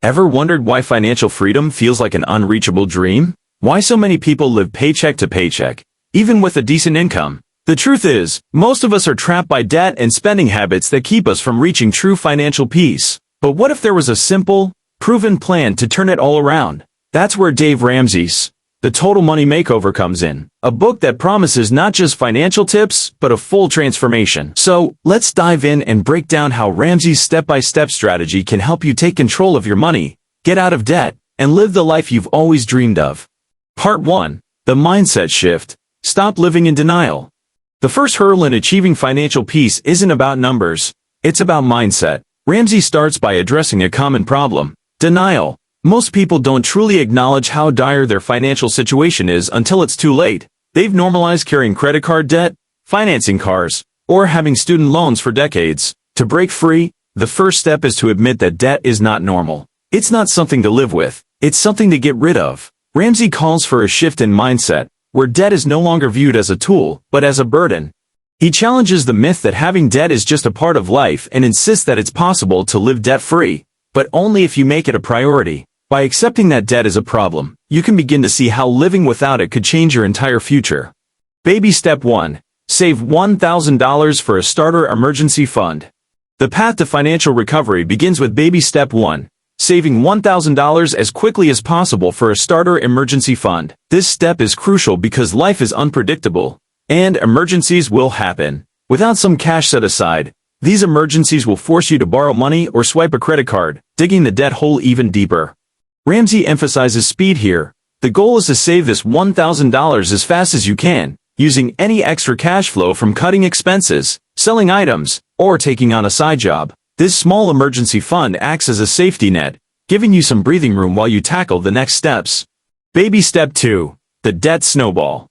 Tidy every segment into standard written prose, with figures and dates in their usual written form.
Ever wondered why financial freedom feels like an unreachable dream? Why so many people live paycheck to paycheck, even with a decent income? The truth is, most of us are trapped by debt and spending habits that keep us from reaching true financial peace. But what if there was a simple, proven plan to turn it all around? That's where Dave Ramsey's The Total Money Makeover comes in, a book that promises not just financial tips, but a full transformation. So, let's dive in and break down how Ramsey's step-by-step strategy can help you take control of your money, get out of debt, and live the life you've always dreamed of. Part 1. The Mindset Shift. Stop living in denial. The first hurdle in achieving financial peace isn't about numbers, it's about mindset. Ramsey starts by addressing a common problem: denial. Most people don't truly acknowledge how dire their financial situation is until it's too late. They've normalized carrying credit card debt, financing cars, or having student loans for decades. To break free, the first step is to admit that debt is not normal. It's not something to live with, it's something to get rid of. Ramsey calls for a shift in mindset, where debt is no longer viewed as a tool, but as a burden. He challenges the myth that having debt is just a part of life and insists that it's possible to live debt-free, but only if you make it a priority. By accepting that debt is a problem, you can begin to see how living without it could change your entire future. Baby Step 1. Save $1,000 for a starter emergency fund. The path to financial recovery begins with Baby Step 1. Saving $1,000 as quickly as possible for a starter emergency fund. This step is crucial because life is unpredictable, and emergencies will happen. Without some cash set aside, these emergencies will force you to borrow money or swipe a credit card, digging the debt hole even deeper. Ramsey emphasizes speed here. The goal is to save this $1,000 as fast as you can, using any extra cash flow from cutting expenses, selling items, or taking on a side job. This small emergency fund acts as a safety net, giving you some breathing room while you tackle the next steps. Baby Step 2. The Debt Snowball.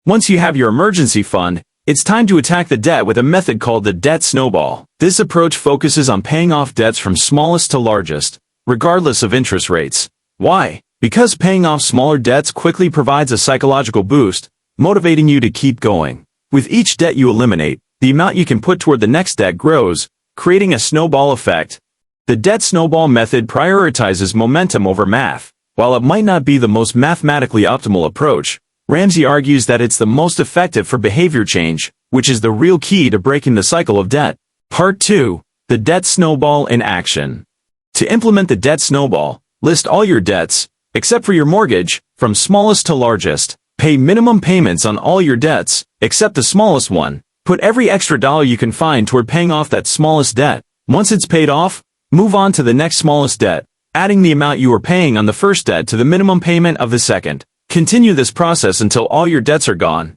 Once you have your emergency fund, it's time to attack the debt with a method called the debt snowball. This approach focuses on paying off debts from smallest to largest, regardless of interest rates. Why? Because paying off smaller debts quickly provides a psychological boost, motivating you to keep going. With each debt you eliminate, the amount you can put toward the next debt grows, creating a snowball effect. The debt snowball method prioritizes momentum over math. While it might not be the most mathematically optimal approach, Ramsey argues that it's the most effective for behavior change, which is the real key to breaking the cycle of debt. Part 2. The Debt Snowball in Action. To implement the debt snowball, list all your debts, except for your mortgage, from smallest to largest. Pay minimum payments on all your debts, except the smallest one. Put every extra dollar you can find toward paying off that smallest debt. Once it's paid off, move on to the next smallest debt, adding the amount you were paying on the first debt to the minimum payment of the second. Continue this process until all your debts are gone.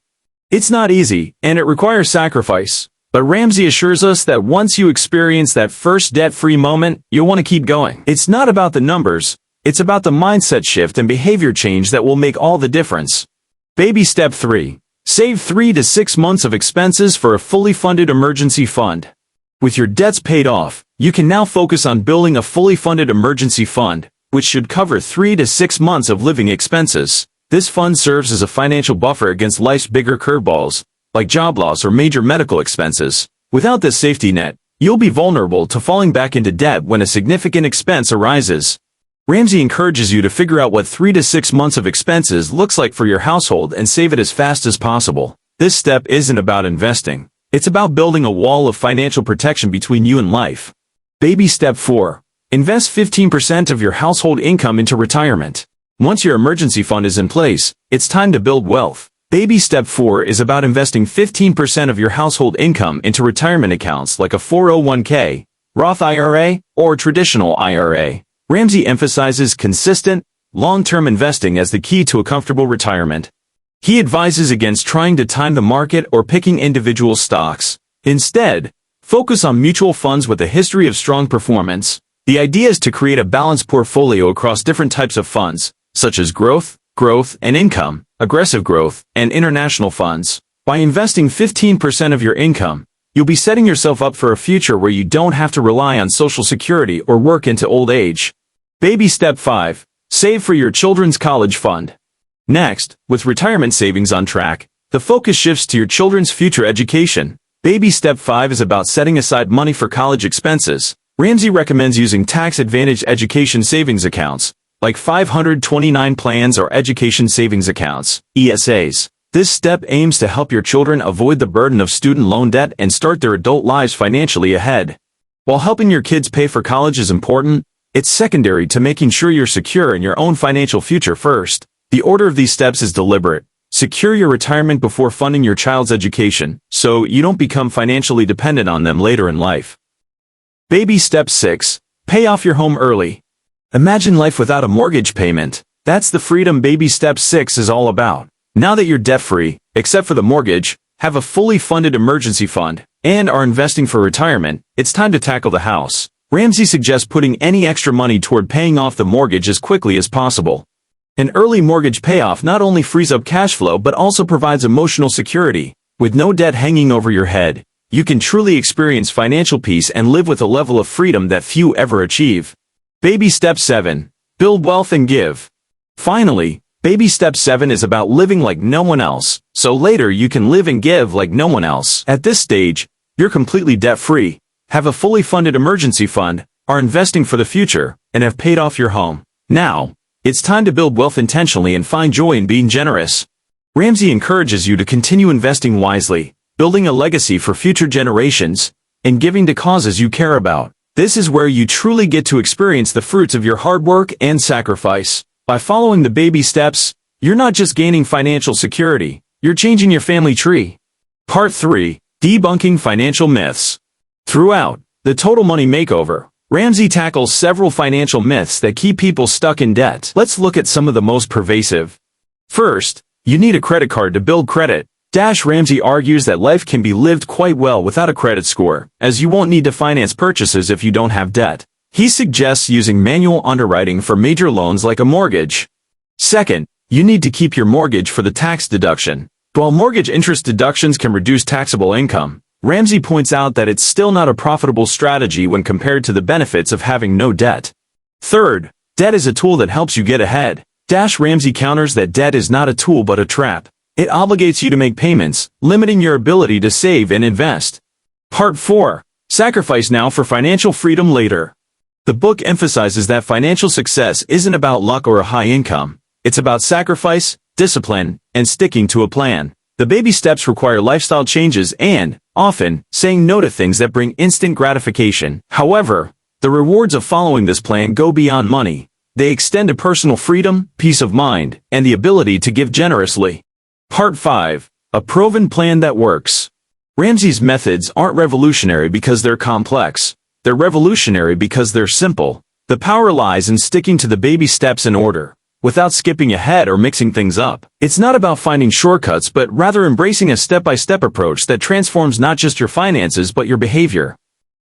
It's not easy, and it requires sacrifice, but Ramsey assures us that once you experience that first debt-free moment, you'll want to keep going. It's not about the numbers, it's about the mindset shift and behavior change that will make all the difference. Baby Step 3. Save 3 to 6 months of expenses for a fully funded emergency fund. With your debts paid off, you can now focus on building a fully funded emergency fund, which should cover 3 to 6 months of living expenses. This fund serves as a financial buffer against life's bigger curveballs, like job loss or major medical expenses. Without this safety net, you'll be vulnerable to falling back into debt when a significant expense arises. Ramsey encourages you to figure out what 3 to 6 months of expenses looks like for your household and save it as fast as possible. This step isn't about investing. It's about building a wall of financial protection between you and life. Baby Step 4. Invest 15% of your household income into retirement. Once your emergency fund is in place, it's time to build wealth. Baby Step 4 is about investing 15% of your household income into retirement accounts like a 401k, Roth IRA, or traditional IRA. Ramsey emphasizes consistent, long-term investing as the key to a comfortable retirement. He advises against trying to time the market or picking individual stocks. Instead, focus on mutual funds with a history of strong performance. The idea is to create a balanced portfolio across different types of funds, such as growth and income, aggressive growth, and international funds. By investing 15% of your income, you'll be setting yourself up for a future where you don't have to rely on Social Security or work into old age. Baby Step 5. Save for your children's college fund. Next, with retirement savings on track, the focus shifts to your children's future education. Baby Step 5 is about setting aside money for college expenses. Ramsey recommends using tax-advantaged education savings accounts, like 529 plans or education savings accounts, ESAs. This step aims to help your children avoid the burden of student loan debt and start their adult lives financially ahead. While helping your kids pay for college is important, it's secondary to making sure you're secure in your own financial future first. The order of these steps is deliberate. Secure your retirement before funding your child's education, so you don't become financially dependent on them later in life. Baby Step 6. Pay off your home early. Imagine life without a mortgage payment. That's the freedom Baby Step 6 is all about. Now that you're debt-free, except for the mortgage, have a fully funded emergency fund, and are investing for retirement, it's time to tackle the house. Ramsey suggests putting any extra money toward paying off the mortgage as quickly as possible. An early mortgage payoff not only frees up cash flow but also provides emotional security. With no debt hanging over your head, you can truly experience financial peace and live with a level of freedom that few ever achieve. Baby Step 7. Build wealth and give. Finally, Baby Step 7 is about living like no one else, so later you can live and give like no one else. At this stage, you're completely debt-free, have a fully funded emergency fund, are investing for the future, and have paid off your home. Now, it's time to build wealth intentionally and find joy in being generous. Ramsey encourages you to continue investing wisely, building a legacy for future generations, and giving to causes you care about. This is where you truly get to experience the fruits of your hard work and sacrifice. By following the baby steps, you're not just gaining financial security, you're changing your family tree. Part 3. Debunking financial myths. Throughout the Total Money Makeover, Ramsey tackles several financial myths that keep people stuck in debt. Let's look at some of the most pervasive. First, you need a credit card to build credit. Ramsey argues that life can be lived quite well without a credit score, as you won't need to finance purchases if you don't have debt. He suggests using manual underwriting for major loans like a mortgage. Second, you need to keep your mortgage for the tax deduction. While mortgage interest deductions can reduce taxable income, Ramsey points out that it's still not a profitable strategy when compared to the benefits of having no debt. Third, debt is a tool that helps you get ahead. Ramsey counters that debt is not a tool but a trap. It obligates you to make payments, limiting your ability to save and invest. Part 4. Sacrifice now for financial freedom later. The book emphasizes that financial success isn't about luck or a high income. It's about sacrifice, discipline, and sticking to a plan. The baby steps require lifestyle changes and, often, saying no to things that bring instant gratification. However, the rewards of following this plan go beyond money. They extend to personal freedom, peace of mind, and the ability to give generously. Part 5. A proven plan that works. Ramsey's methods aren't revolutionary because they're complex. They're revolutionary because they're simple. The power lies in sticking to the baby steps in order, without skipping ahead or mixing things up. It's not about finding shortcuts but rather embracing a step-by-step approach that transforms not just your finances but your behavior.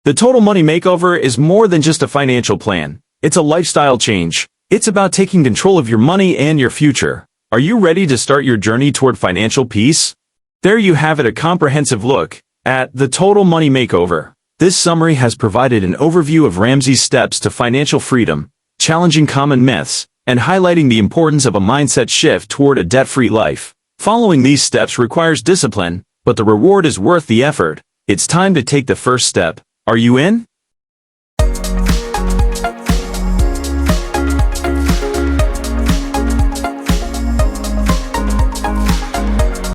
The Total Money Makeover is more than just a financial plan. It's a lifestyle change. It's about taking control of your money and your future. Are you ready to start your journey toward financial peace? There you have it, a comprehensive look at the Total Money Makeover. This summary has provided an overview of Ramsey's steps to financial freedom, challenging common myths, and highlighting the importance of a mindset shift toward a debt-free life. Following these steps requires discipline, but the reward is worth the effort. It's time to take the first step. Are you in?